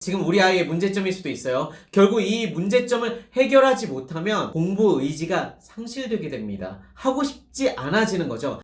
지금 우리 아이의 문제점일 수도 있어요. 결국 이 문제점을 해결하지 못하면 공부 의지가 상실되게 됩니다. 하고 싶지 않아지는 거죠.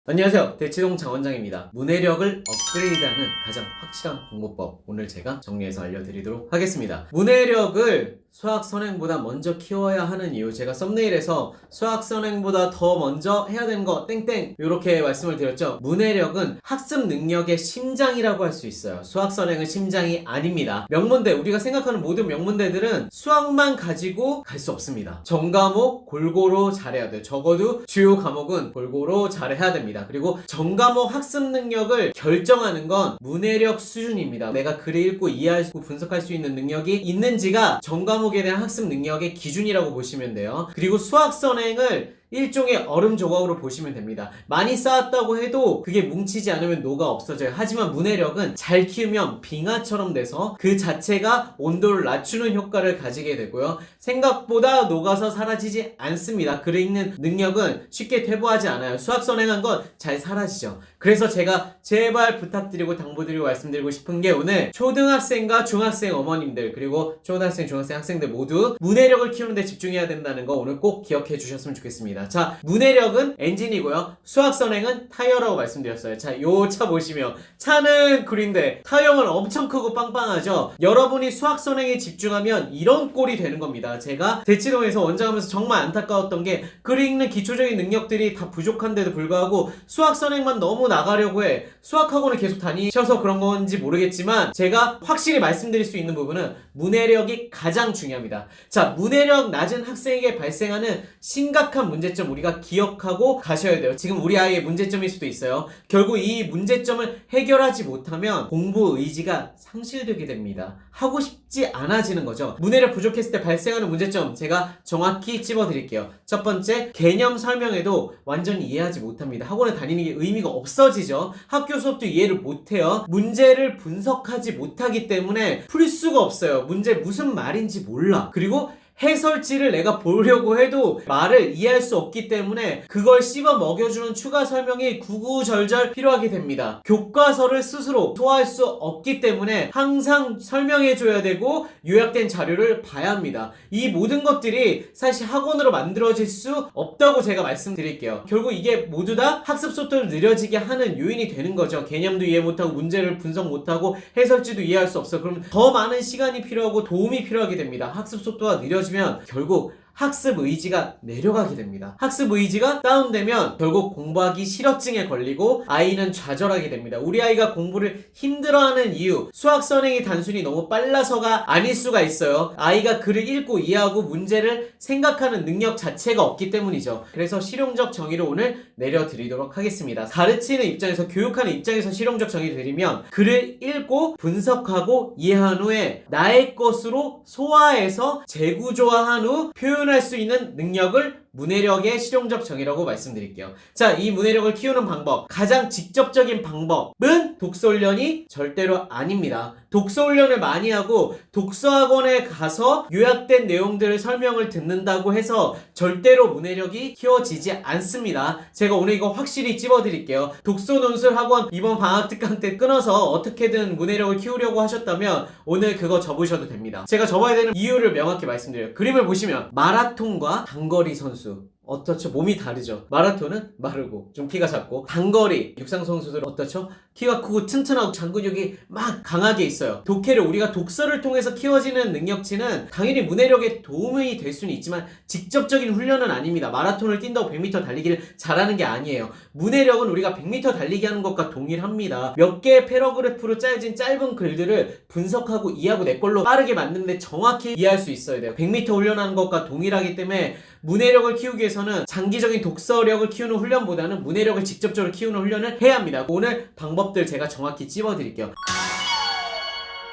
안녕하세요. 대치동 장원장입니다. 문해력을 업그레이드하는 가장 확실한 공부법, 오늘 제가 정리해서 알려드리도록 하겠습니다. 문해력을 수학 선행보다 먼저 키워야 하는 이유, 제가 썸네일에서 수학 선행보다 더 먼저 해야 되는 거 땡땡 이렇게 말씀을 드렸죠. 문해력은 학습 능력의 심장이라고 할 수 있어요. 수학 선행은 심장이 아닙니다. 명문대, 우리가 생각하는 모든 명문대들은 수학만 가지고 갈 수 없습니다. 전과목 골고루 잘해야 돼요. 적어도 주요 과목은 골고루 잘해야 됩니다. 그리고 전과목 학습 능력을 결정하는 건 문해력 수준입니다. 내가 글을 읽고 이해하고 분석할 수 있는 능력이 있는지가 전과목에 대한 학습 능력의 기준이라고 보시면 돼요. 그리고 수학 선행을 일종의 얼음 조각으로 보시면 됩니다. 많이 쌓았다고 해도 그게 뭉치지 않으면 녹아 없어져요. 하지만 문해력은 잘 키우면 빙하처럼 돼서 그 자체가 온도를 낮추는 효과를 가지게 되고요. 생각보다 녹아서 사라지지 않습니다. 글을 읽는 능력은 쉽게 퇴보하지 않아요. 수학 선행한 건 잘 사라지죠. 그래서 제가 제발 부탁드리고 당부드리고 말씀드리고 싶은 게, 오늘 초등학생과 중학생 어머님들, 그리고 초등학생, 중학생 학생들 모두 문해력을 키우는 데 집중해야 된다는 거 오늘 꼭 기억해 주셨으면 좋겠습니다. 자, 문해력은 엔진이고요. 수학 선행은 타이어라고 말씀드렸어요. 자, 요 차 보시면 차는 구린데 타이어는 엄청 크고 빵빵하죠. 여러분이 수학 선행에 집중하면 이런 꼴이 되는 겁니다. 제가 대치동에서 원장하면서 정말 안타까웠던 게, 글 읽는 기초적인 능력들이 다 부족한데도 불구하고 수학 선행만 너무 나가려고 해. 수학학원을 계속 다니셔서 그런 건지 모르겠지만 제가 확실히 말씀드릴 수 있는 부분은 문해력이 가장 중요합니다. 자, 문해력 낮은 학생에게 발생하는 심각한 문제점 우리가 기억하고 가셔야 돼요. 지금 우리 아이의 문제점일 수도 있어요. 결국 이 문제점을 해결하지 못하면 공부 의지가 상실되게 됩니다. 하고 싶지 않아지는 거죠. 문해력 부족했을 때 발생하는 문제점 제가 정확히 찝어드릴게요. 첫 번째, 개념 설명에도 완전히 이해하지 못합니다. 학원에 다니는 게 의미가 없어지죠. 학교 수업도 이해를 못해요. 문제를 분석하지 못하기 때문에 풀 수가 없어요. 문제 무슨 말인지 몰라. 그리고 해설지를 내가 보려고 해도 말을 이해할 수 없기 때문에 그걸 씹어 먹여주는 추가 설명이 구구절절 필요하게 됩니다. 교과서를 스스로 소화할 수 없기 때문에 항상 설명해줘야 되고 요약된 자료를 봐야 합니다. 이 모든 것들이 사실 학원으로 만들어질 수 없다고 제가 말씀드릴게요. 결국 이게 모두 다 학습 속도를 느려지게 하는 요인이 되는 거죠. 개념도 이해 못하고 문제를 분석 못하고 해설지도 이해할 수 없어. 그럼 더 많은 시간이 필요하고 도움이 필요하게 됩니다. 학습 속도가 느려지면 결국 학습 의지가 내려가게 됩니다. 학습 의지가 다운되면 결국 공부하기 싫어증에 걸리고 아이는 좌절하게 됩니다. 우리 아이가 공부를 힘들어하는 이유, 수학 선행이 단순히 너무 빨라서가 아닐 수가 있어요. 아이가 글을 읽고 이해하고 문제를 생각하는 능력 자체가 없기 때문이죠. 그래서 실용적 정의를 오늘 내려드리도록 하겠습니다. 가르치는 입장에서, 교육하는 입장에서 실용적 정의를 드리면, 글을 읽고 분석하고 이해한 후에 나의 것으로 소화해서 재구조화한 후 표현할 수 있는 능력을 문해력의 실용적 정의라고 말씀드릴게요. 자, 이 문해력을 키우는 방법, 가장 직접적인 방법은 독서훈련이 절대로 아닙니다. 독서훈련을 많이 하고 독서학원에 가서 요약된 내용들을 설명을 듣는다고 해서 절대로 문해력이 키워지지 않습니다. 제가 오늘 이거 확실히 찝어드릴게요. 독서논술학원 이번 방학특강 때 끊어서 어떻게든 문해력을 키우려고 하셨다면 오늘 그거 접으셔도 됩니다. 제가 접어야 되는 이유를 명확히 말씀드려요. 그림을 보시면 마라톤과 단거리 선수 어떻죠? 몸이 다르죠. 마라톤은 마르고 좀 키가 작고, 단거리 육상 선수들은 어떻죠? 키가 크고 튼튼하고 장근육이 막 강하게 있어요. 독해를, 우리가 독서를 통해서 키워지는 능력치는 당연히 문해력에 도움이 될 수는 있지만 직접적인 훈련은 아닙니다. 마라톤을 뛴다고 100m 달리기를 잘하는 게 아니에요. 문해력은 우리가 100m 달리기 하는 것과 동일합니다. 몇 개의 패러그래프로 짜여진 짧은 글들을 분석하고 이해하고 내 걸로 빠르게 만드는데 정확히 이해할 수 있어야 돼요. 100m 훈련하는 것과 동일하기 때문에 문해력을 키우기 위해서는 장기적인 독서력을 키우는 훈련보다는 문해력을 직접적으로 키우는 훈련을 해야 합니다. 오늘 방법들 제가 정확히 찝어드릴게요.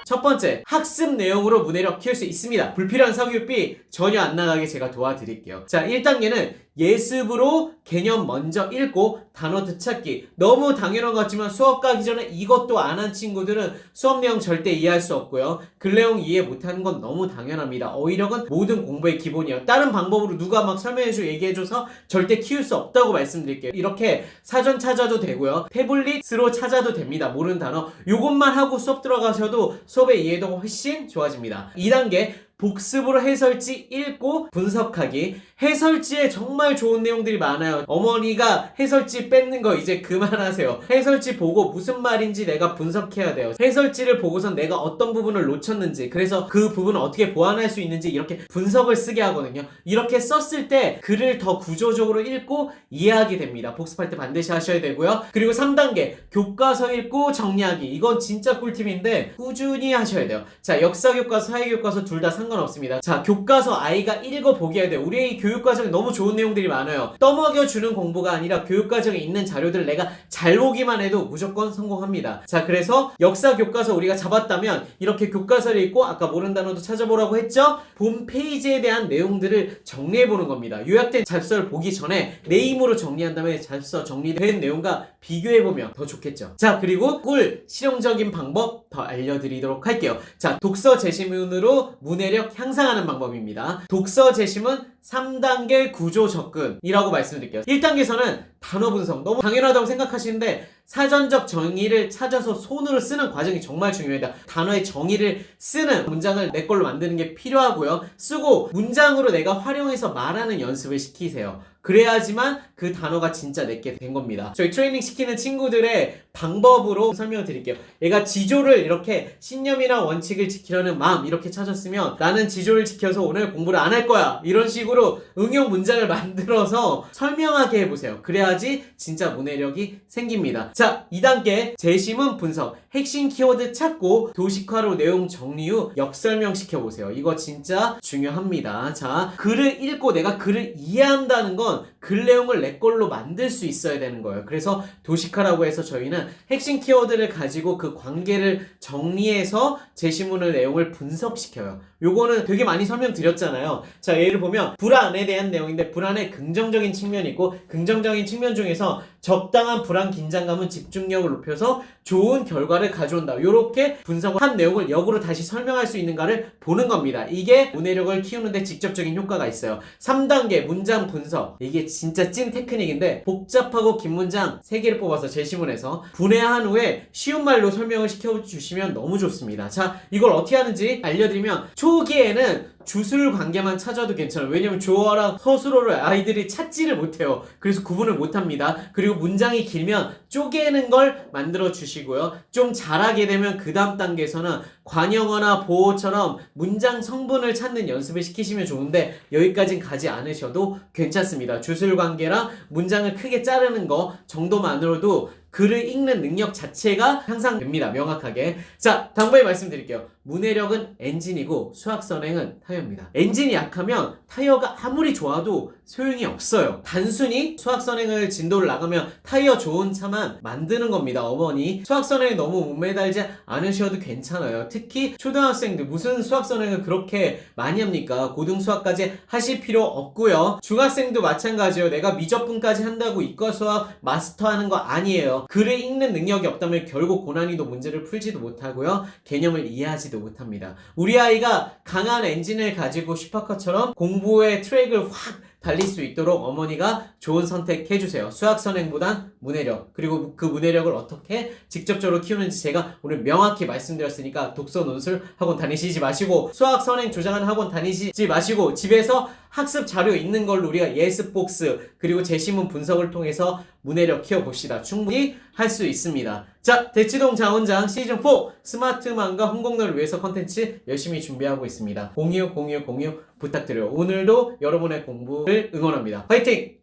첫 번째, 학습 내용으로 문해력 키울 수 있습니다. 불필요한 사교육비 전혀 안 나가게 제가 도와드릴게요. 자, 1단계는 예습으로 개념 먼저 읽고 단어 되찾기. 너무 당연한 것 같지만 수업 가기 전에 이것도 안 한 친구들은 수업 내용 절대 이해할 수 없고요. 글 내용 이해 못하는 건 너무 당연합니다. 어휘력은 모든 공부의 기본이에요. 다른 방법으로 누가 막 설명해주고 얘기해줘서 절대 키울 수 없다고 말씀드릴게요. 이렇게 사전 찾아도 되고요. 태블릿으로 찾아도 됩니다. 모르는 단어 요것만 하고 수업 들어가셔도 수업의 이해도가 훨씬 좋아집니다. 2단계 복습으로 해설지 읽고 분석하기. 해설지에 정말 좋은 내용들이 많아요. 어머니가 해설지 뺏는 거 이제 그만하세요. 해설지 보고 무슨 말인지 내가 분석해야 돼요. 해설지를 보고선 내가 어떤 부분을 놓쳤는지, 그래서 그 부분을 어떻게 보완할 수 있는지 이렇게 분석을 쓰게 하거든요. 이렇게 썼을 때 글을 더 구조적으로 읽고 이해하게 됩니다. 복습할 때 반드시 하셔야 되고요. 그리고 3단계 교과서 읽고 정리하기. 이건 진짜 꿀팁인데 꾸준히 하셔야 돼요. 자, 역사 교과서, 사회 교과서 둘 다 상관없습니다. 자, 교과서 아이가 읽어보게 해야 돼요. 우리 교육과정에 너무 좋은 내용들이 많아요. 떠먹여주는 공부가 아니라 교육과정에 있는 자료들을 내가 잘 보기만 해도 무조건 성공합니다. 자, 그래서 역사 교과서 우리가 잡았다면 이렇게 교과서를 읽고 아까 모르는 단어도 찾아보라고 했죠? 본 페이지에 대한 내용들을 정리해보는 겁니다. 요약된 잡서를 보기 전에 내 힘으로 정리한 다음에 잡서 정리된 내용과 비교해보면 더 좋겠죠. 자, 그리고 꿀 실용적인 방법 더 알려드리도록 할게요. 자, 독서 재심문으로 문해력 향상하는 방법입니다. 독서 재심은 3단계 구조 접근이라고 말씀드릴게요. 1단계에서는 단어 분석 너무 당연하다고 생각하시는데 사전적 정의를 찾아서 손으로 쓰는 과정이 정말 중요합니다. 단어의 정의를 쓰는 문장을 내 걸로 만드는 게 필요하고요. 쓰고 문장으로 내가 활용해서 말하는 연습을 시키세요. 그래야지만 그 단어가 진짜 내게 된 겁니다. 저희 트레이닝 시키는 친구들의 방법으로 설명을 드릴게요. 얘가 지조를 이렇게 신념이나 원칙을 지키려는 마음 이렇게 찾았으면 나는 지조를 지켜서 오늘 공부를 안 할 거야. 이런 식으로 응용 문장을 만들어서 설명하게 해보세요. 그래야지 진짜 문해력이 생깁니다. 자, 2단계 재심문 분석. 핵심 키워드 찾고 도식화로 내용 정리 후 역설명 시켜보세요. 이거 진짜 중요합니다. 자, 글을 읽고 내가 글을 이해한다는 건 글 내용을 내 걸로 만들 수 있어야 되는 거예요. 그래서 도식화라고 해서 저희는 핵심 키워드를 가지고 그 관계를 정리해서 제시문의 내용을 분석시켜요. 요거는 되게 많이 설명드렸잖아요. 자, 예를 보면 불안에 대한 내용인데 불안의 긍정적인 측면이 있고 긍정적인 측면 중에서 적당한 불안 긴장감은 집중력을 높여서 좋은 결과를 가져온다. 요렇게 분석을 한 내용을 역으로 다시 설명할 수 있는가를 보는 겁니다. 이게 문해력을 키우는데 직접적인 효과가 있어요. 3단계 문장 분석. 이게 진짜 찐 테크닉인데 복잡하고 긴 문장 3개를 뽑아서 제시문에서 분해한 후에 쉬운 말로 설명을 시켜주시면 너무 좋습니다. 자, 이걸 어떻게 하는지 알려드리면 초기에는 주술 관계만 찾아도 괜찮아요. 왜냐면 주어랑 서술어를 아이들이 찾지를 못해요. 그래서 구분을 못합니다. 그리고 문장이 길면 쪼개는 걸 만들어 주시고요. 좀 잘하게 되면 그 다음 단계에서는 관용어나 보어처럼 문장 성분을 찾는 연습을 시키시면 좋은데 여기까진 가지 않으셔도 괜찮습니다. 주술 관계랑 문장을 크게 자르는 거 정도만으로도 글을 읽는 능력 자체가 향상됩니다. 명확하게. 자, 당부에 말씀드릴게요. 문해력은 엔진이고 수학 선행은 타이어입니다. 엔진이 약하면 타이어가 아무리 좋아도 소용이 없어요. 단순히 수학 선행을 진도를 나가면 타이어 좋은 차만 만드는 겁니다. 어머니 수학 선행에 너무 못 매달지 않으셔도 괜찮아요. 특히 초등학생들 무슨 수학 선행을 그렇게 많이 합니까? 고등 수학까지 하실 필요 없고요. 중학생도 마찬가지예요. 내가 미적분까지 한다고 이과 수학 마스터하는 거 아니에요. 글을 읽는 능력이 없다면 결국 고난이도 문제를 풀지도 못하고요. 개념을 이해하지도 못합니다. 우리 아이가 강한 엔진을 가지고 슈퍼카처럼 공부의 트랙을 확 달릴 수 있도록 어머니가 좋은 선택 해주세요. 수학 선행보단 문해력, 그리고 그 문해력을 어떻게 직접적으로 키우는지 제가 오늘 명확히 말씀드렸으니까 독서 논술 학원 다니시지 마시고 수학 선행 조장하는 학원 다니시지 마시고 집에서 학습 자료 있는 걸로 우리가 예습복습 그리고 제시문 분석을 통해서 문해력 키워봅시다. 충분히 할 수 있습니다. 자, 대치동 장원장 시즌4 스마트맘과 홍콩너를 위해서 컨텐츠 열심히 준비하고 있습니다. 공유 부탁드려요. 오늘도 여러분의 공부를 응원합니다. 화이팅!